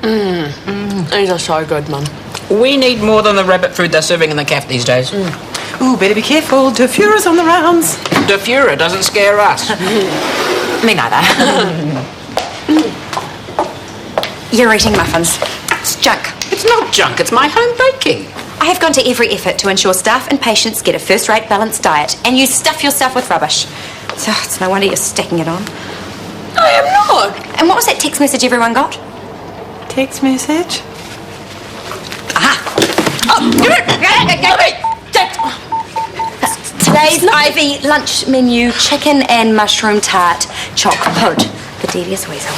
These are so good, Mum. We need more than the rabbit food they're serving in the cafe these days. Ooh, better be careful. De Fuhreur's on the rounds. De Fuhrer doesn't scare us. Me neither. You're eating muffins. It's junk. It's not junk, it's my home baking. I have gone to every effort to ensure staff and patients get a first-rate balanced diet, and you stuff yourself with rubbish. So it's no wonder you're stacking it on. I am not. And what was that text message everyone got? Text message? Aha! Oh, today's Ivy lunch menu: chicken and mushroom tart, choc pud. The devious weasel.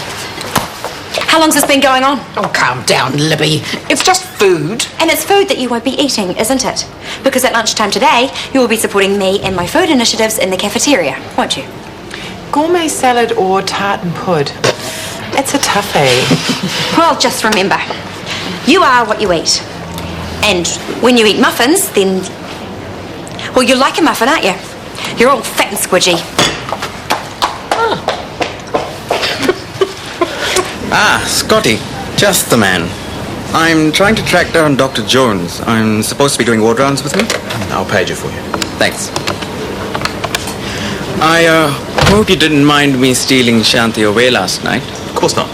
How long's this been going on? Oh, calm down, Libby. It's just food. And it's food that you won't be eating, isn't it? Because at lunchtime today, you will be supporting me and my food initiatives in the cafeteria, won't you? Gourmet salad or tartan pud? It's a toughie. Well, just remember, you are what you eat. And when you eat muffins, then... Well, you're like a muffin, aren't you? You're all fat and squidgy. Scotty. Just the man. I'm trying to track down Dr. Jones. I'm supposed to be doing ward rounds with him. I'll page you for you. Thanks. I hope you didn't mind me stealing Shanti away last night. Of course not.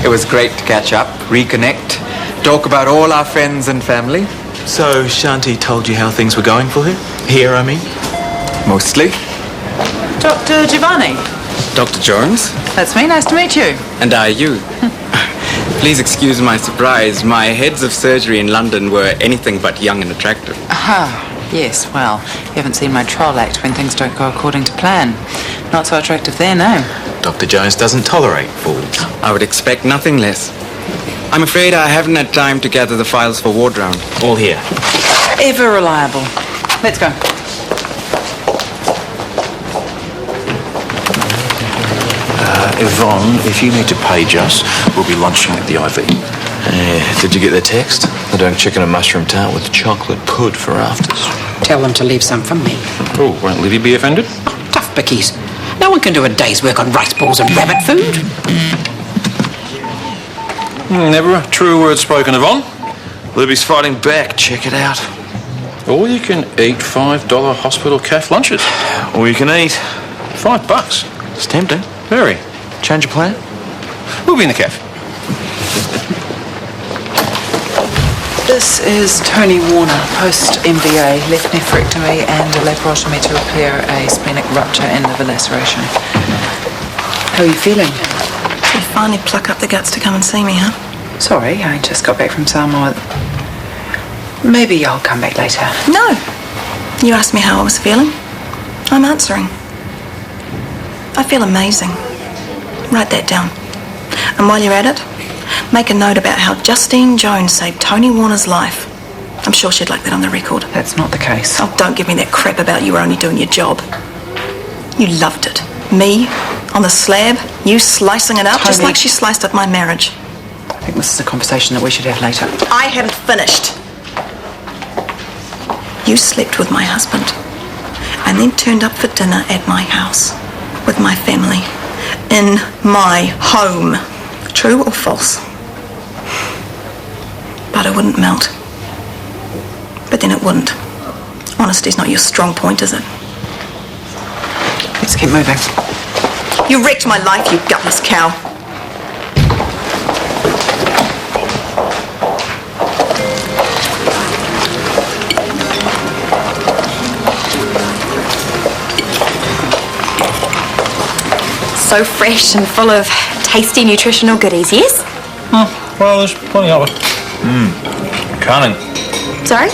It was great to catch up, reconnect, talk about all our friends and family. So, Shanti told you how things were going for her? Here, I mean? Mostly. Dr. Giovanni. Dr. Jones? That's me. Nice to meet you. And are you? Please excuse my surprise. My heads of surgery in London were anything but young and attractive. Yes, well, you haven't seen my troll act when things don't go according to plan. Not so attractive there, no. Dr. Jones doesn't tolerate fools. I would expect nothing less. I'm afraid I haven't had time to gather the files for ward round. All here. Ever reliable. Let's go. Yvonne, if you need to page us, we'll be lunching at the IV. Did you get the text? They're doing chicken and mushroom tart with chocolate pud for afters. Tell them to leave some for me. Oh, won't Libby be offended? Tough bickies. No one can do a day's work on rice balls and rabbit food. Never a true word spoken, Yvonne. Libby's fighting back. Check it out. Or you can eat $5 hospital cafe lunches. Or you can eat $5. It's tempting. Very. Change your plan? We'll be in the cafe. This is Tony Warner, post-MVA, left nephrectomy and a laparotomy to repair a splenic rupture and liver laceration. How are you feeling? You finally pluck up the guts to come and see me, huh? Sorry, I just got back from Samoa. Maybe I'll come back later. No. You asked me how I was feeling. I'm answering. I feel amazing. Write that down. And while you're at it, make a note about how Justine Jones saved Tony Warner's life. I'm sure she'd like that on the record. That's not the case. Oh, don't give me that crap about you were only doing your job. You loved it. Me, on the slab, you slicing it up, just like she sliced up my marriage. I think this is a conversation that we should have later. I haven't finished. You slept with my husband and then turned up for dinner at my house with my family in my home. True or false? Butter wouldn't melt. But then it wouldn't. Honesty's not your strong point, is it? Let's keep moving. You wrecked my life, you gutless cow. So fresh and full of tasty nutritional goodies, yes? Well, there's plenty of it. Cunning. Sorry?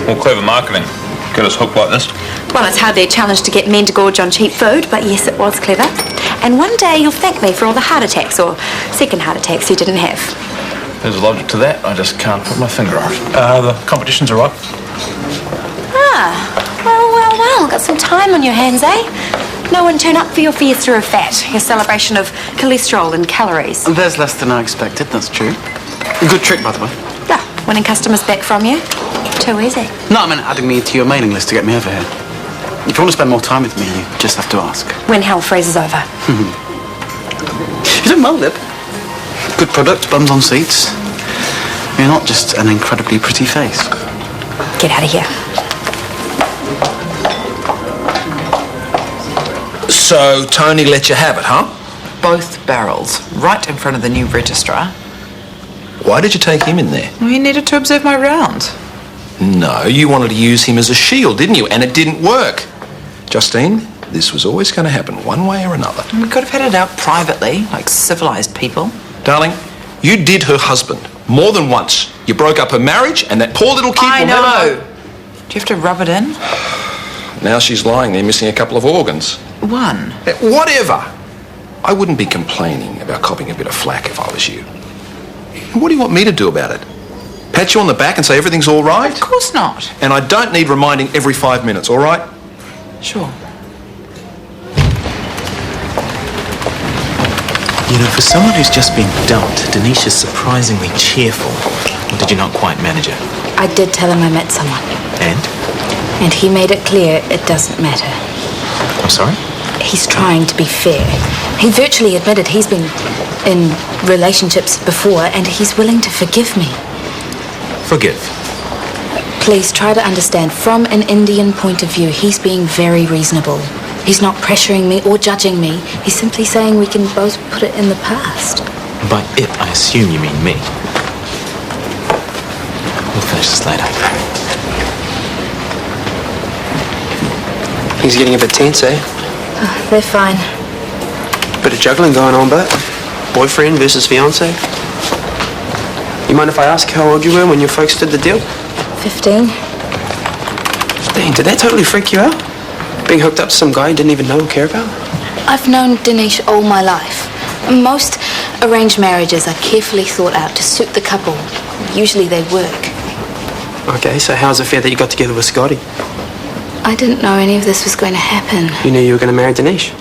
Or clever marketing. Get us hooked like this. Well, it's hardly a challenge to get men to gorge on cheap food, but yes, it was clever. And one day you'll thank me for all the heart attacks or second heart attacks you didn't have. There's logic to that. I just can't put my finger on it. The competition's all right. Well, got some time on your hands, eh? No one turn up for your fiesta of fat, your celebration of cholesterol and calories. There's less than I expected, that's true. Good trick, by the way. Yeah, winning customers back from you. Too easy. No, I mean adding me to your mailing list to get me over here. If you want to spend more time with me, you just have to ask. When hell freezes over. You don't mould it. Good product, bums on seats. You're not just an incredibly pretty face. Get out of here. So Tony let you have it, huh? Both barrels, right in front of the new registrar. Why did you take him in there? Well, he needed to observe my round. No, you wanted to use him as a shield, didn't you? And it didn't work. Justine, this was always going to happen one way or another. We could have had it out privately, like civilised people. Darling, you did her husband more than once. You broke up her marriage and that poor little kid I will never know. know. Do you have to rub it in? Now she's lying there missing a couple of organs. One. Whatever. I wouldn't be complaining about copping a bit of flack if I was you. What do you want me to do about it? Pat you on the back and say everything's all right? Of course not. And I don't need reminding every 5 minutes, all right? Sure. You know, for someone who's just been dumped, Denise is surprisingly cheerful. Or did you not quite manage her? I did tell him I met someone. And? And he made it clear it doesn't matter. I'm sorry? He's trying to be fair. He virtually admitted he's been in relationships before and he's willing to forgive me. Forgive. Please try to understand, from an Indian point of view, he's being very reasonable. He's not pressuring me or judging me. He's simply saying we can both put it in the past. By it, I assume you mean me. We'll finish this later. Things getting a bit tense, eh? Oh, they're fine. Bit of juggling going on, but boyfriend versus fiance. You mind if I ask how old you were when your folks did the deal? 15. Dang, did that totally freak you out? Being hooked up to some guy you didn't even know or care about? I've known Dinesh all my life. Most arranged marriages are carefully thought out to suit the couple. Usually they work. Okay, so how's it fair that you got together with Scotty? I didn't know any of this was going to happen. You knew you were going to marry Dinesh.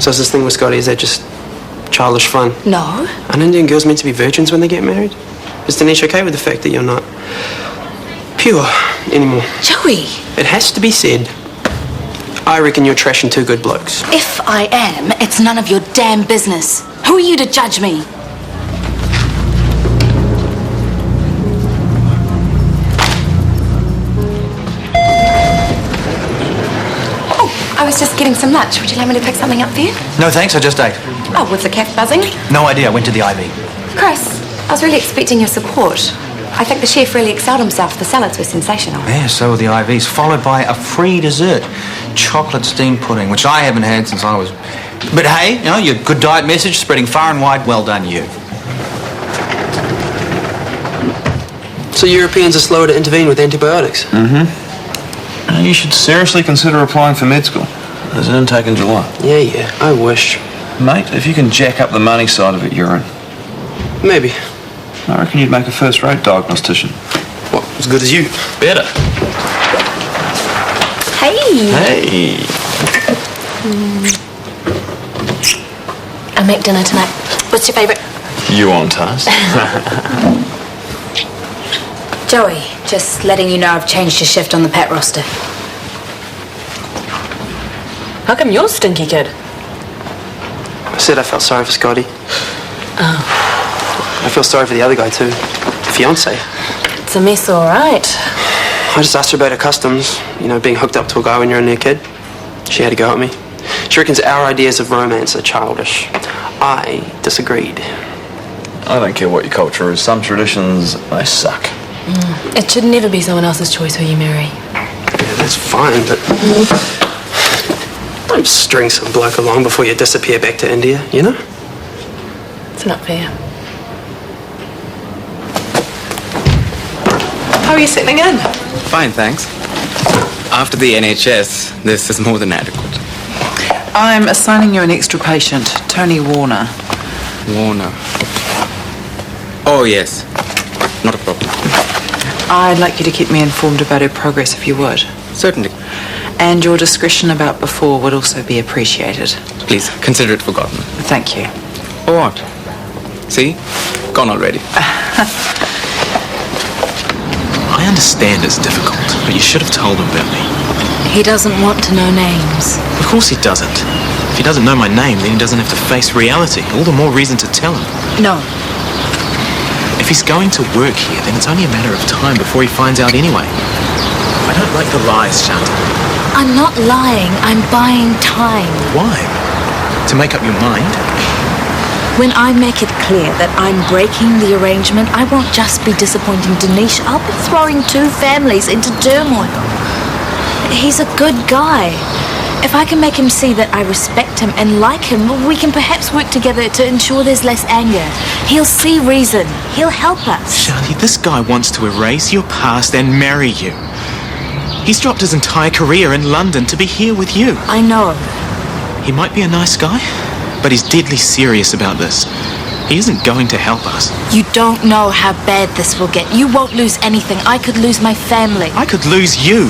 So is this thing with Scotty, is that just childish fun? No. Aren't Indian girls meant to be virgins when they get married? Is Dinesh okay with the fact that you're not pure anymore? Joey! It has to be said. I reckon you're trashing two good blokes. If I am, it's none of your damn business. Who are you to judge me? Oh, I was just getting some lunch. Would you like me to pick something up for you? No thanks, I just ate. Oh, was the cat buzzing? No idea, I went to the IV. Chris, I was really expecting your support. I think the chef really excelled himself. The salads were sensational. Yeah, so were the IVs, followed by a free dessert. Chocolate steamed pudding, which I haven't had since I was... But hey, you know, your good diet message spreading far and wide, well done you. So Europeans are slower to intervene with antibiotics? Mm-hmm. You should seriously consider applying for med school. There's an intake in July. Yeah, I wish. Mate, if you can jack up the money side of it, you're in. Maybe. I reckon you'd make a first-rate diagnostician. What, as good as you? Better. Hey! Hey! I make dinner tonight. What's your favourite? You on task? Joey, just letting you know I've changed your shift on the pet roster. How come you're stinky kid? I said I felt sorry for Scotty. Oh. I feel sorry for the other guy too. The fiance. It's a mess, all right. I just asked her about her customs. You know, being hooked up to a guy when you're a new kid. She had to go at me. She reckons our ideas of romance are childish. I disagreed. I don't care what your culture is. Some traditions, they suck. It should never be someone else's choice who you marry. Yeah, that's fine, but don't string some bloke along before you disappear back to India, you know? It's not fair. How are you settling in? Fine, thanks. After the NHS, this is more than adequate. I'm assigning you an extra patient, Tony Warner. Warner. Oh, yes. Not a problem. I'd like you to keep me informed about her progress if you would. Certainly. And your discretion about before would also be appreciated. Please, consider it forgotten. Thank you. Oh, what? See? Gone already. I understand it's difficult, but you should have told him about me. He doesn't want to know names. Of course he doesn't. If he doesn't know my name, then he doesn't have to face reality. All the more reason to tell him. No. If he's going to work here, then it's only a matter of time before he finds out anyway. I don't like the lies, Shanti. I'm not lying. I'm buying time. Why? To make up your mind? When I make it clear that I'm breaking the arrangement, I won't just be disappointing Denise. I'll be throwing two families into turmoil. He's a good guy. If I can make him see that I respect him and like him, we can perhaps work together to ensure there's less anger. He'll see reason. He'll help us. Shanti, this guy wants to erase your past and marry you. He's dropped his entire career in London to be here with you. I know. He might be a nice guy, but he's deadly serious about this. He isn't going to help us. You don't know how bad this will get. You won't lose anything. I could lose my family. I could lose you.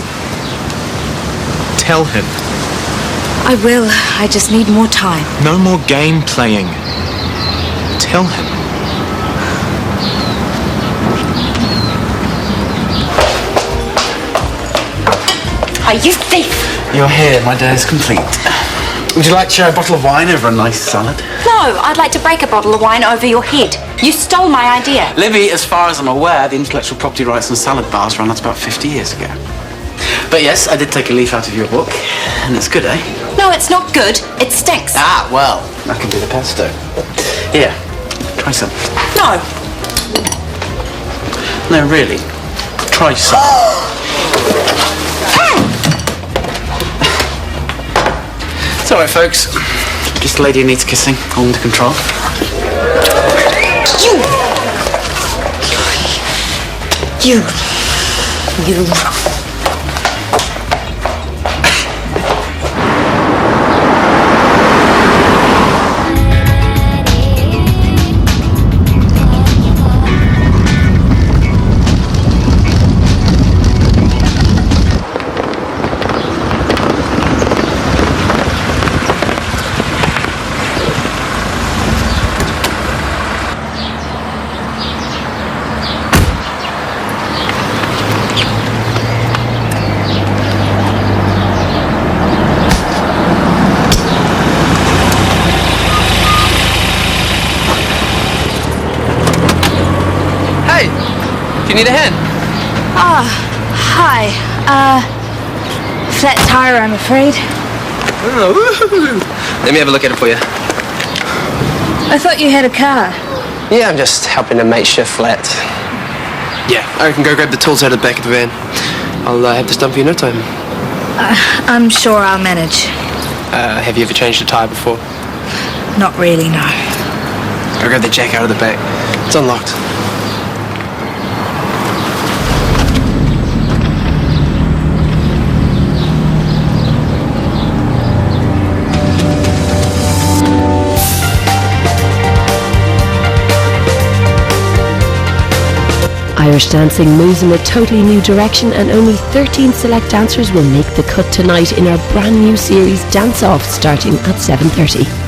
Tell him. I will. I just need more time. No more game playing. Tell him. Are you thief? You're here. My day is complete. Would you like to share a bottle of wine over a nice salad? No, I'd like to break a bottle of wine over your head. You stole my idea. Livy, as far as I'm aware, the intellectual property rights on salad bars ran out about 50 years ago. But yes, I did take a leaf out of your book, and it's good, eh? No, it's not good. It stinks. Ah, well, that can be the pesto. Here, try some. No. No, really. Try some. It's all right, folks. Just a lady who needs kissing, all under control. You. You need a hand? Hi. Flat tire, I'm afraid. Oh, let me have a look at it for you. I thought you had a car. Yeah, I'm just helping a mate shift flat. Yeah, I can go grab the tools out of the back of the van. I'll have this done for you in no time. I'm sure I'll manage. Have you ever changed a tire before? Not really, no. Go grab the jack out of the back. It's unlocked. Irish dancing moves in a totally new direction, and only 13 select dancers will make the cut tonight in our brand new series Dance Off, starting at 7:30.